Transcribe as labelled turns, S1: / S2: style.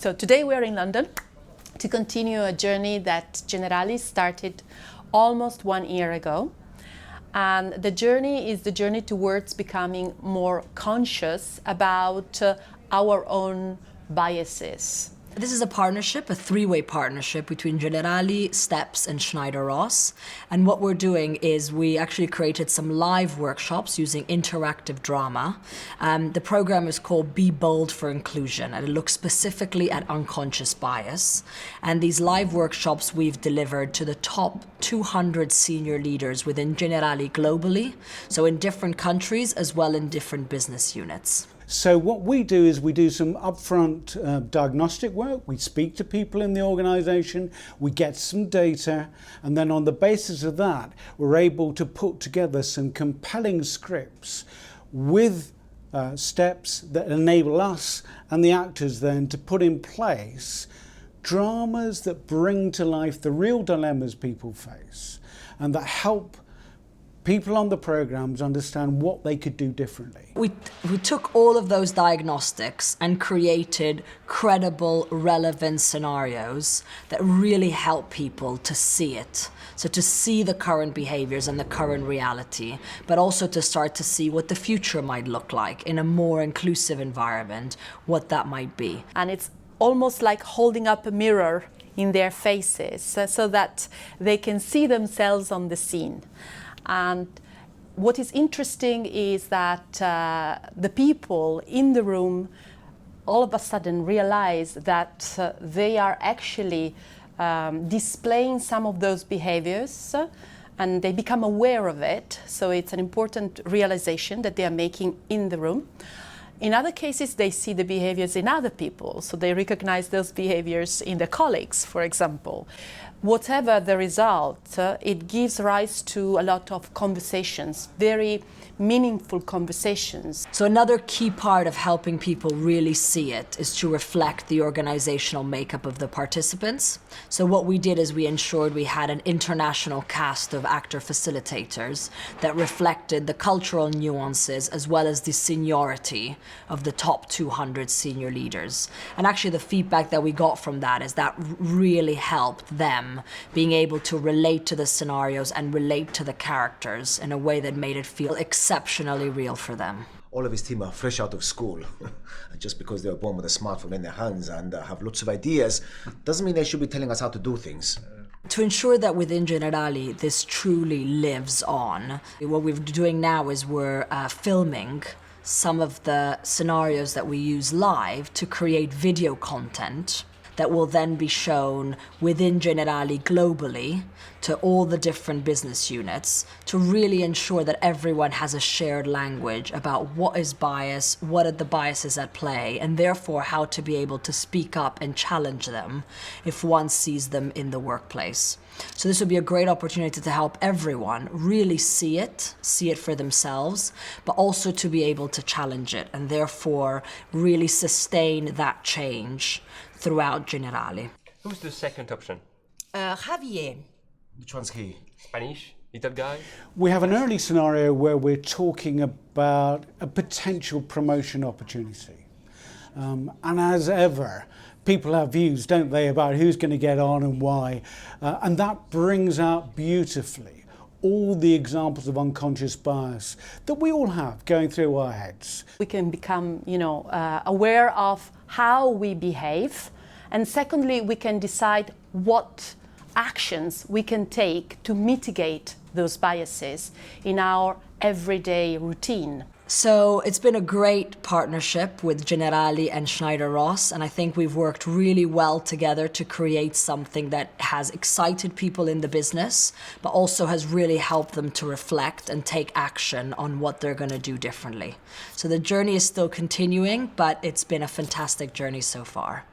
S1: So today we are in London to continue a journey that Generali started almost 1 year ago. And the journey is the journey towards becoming more conscious about our own biases.
S2: This is a partnership, a three-way partnership between Generali, Steps and Schneider-Ross. And what we're doing is we actually created some live workshops using interactive drama. The program is called Be Bold for Inclusion, and it looks specifically at unconscious bias. And these live workshops we've delivered to the top 200 senior leaders within Generali globally, so in different countries as well in different business units.
S3: So what we do is we do some upfront diagnostic work. We speak to people in the organisation, we get some data, and then on the basis of that, we're able to put together some compelling scripts with steps that enable us and the actors then to put in place dramas that bring to life the real dilemmas people face and that help people on the programs understand what they could do differently.
S2: We took all of those diagnostics and created credible, relevant scenarios that really help people to see it. So to see the current behaviors and the current reality, but also to start to see what the future might look like in a more inclusive environment, what that might be.
S1: And it's almost like holding up a mirror in their faces so that they can see themselves on the scene. And what is interesting is that the people in the room all of a sudden realize that they are actually displaying some of those behaviors and they become aware of it. So it's an important realization that they are making in the room. In other cases, they see the behaviors in other people, so they recognize those behaviors in their colleagues, for example. Whatever the result, it gives rise to a lot of conversations, very meaningful conversations.
S2: So another key part of helping people really see it is to reflect the organizational makeup of the participants. So what we did is we ensured we had an international cast of actor facilitators that reflected the cultural nuances as well as the seniority of the top 200 senior leaders. And actually the feedback that we got from that is that really helped them being able to relate to the scenarios and relate to the characters in a way that made it feel exceptionally real for them.
S4: All of his team are fresh out of school. Just because they were born with a smartphone in their hands and have lots of ideas doesn't mean they should be telling us how to do things.
S2: To ensure that within Generali this truly lives on, what we're doing now is we're filming some of the scenarios that we use live to create video content that will then be shown within Generali globally to all the different business units to really ensure that everyone has a shared language about what is bias, what are the biases at play, and therefore how to be able to speak up and challenge them if one sees them in the workplace. So this would be a great opportunity to help everyone really see it for themselves, but also to be able to challenge it and therefore really sustain that change throughout Generali.
S5: Who's the second option?
S2: Javier.
S4: Which one's he?
S5: Spanish? Little guy?
S3: We have an early scenario where we're talking about a potential promotion opportunity. And as ever, people have views, don't they, about who's going to get on and why. And that brings out beautifully all the examples of unconscious bias that we all have going through our heads.
S1: We can become, aware of how we behave. And secondly, we can decide what actions we can take to mitigate those biases in our everyday routine.
S2: So it's been a great partnership with Generali and Schneider-Ross, and I think we've worked really well together to create something that has excited people in the business, but also has really helped them to reflect and take action on what they're going to do differently. So the journey is still continuing, but it's been a fantastic journey so far.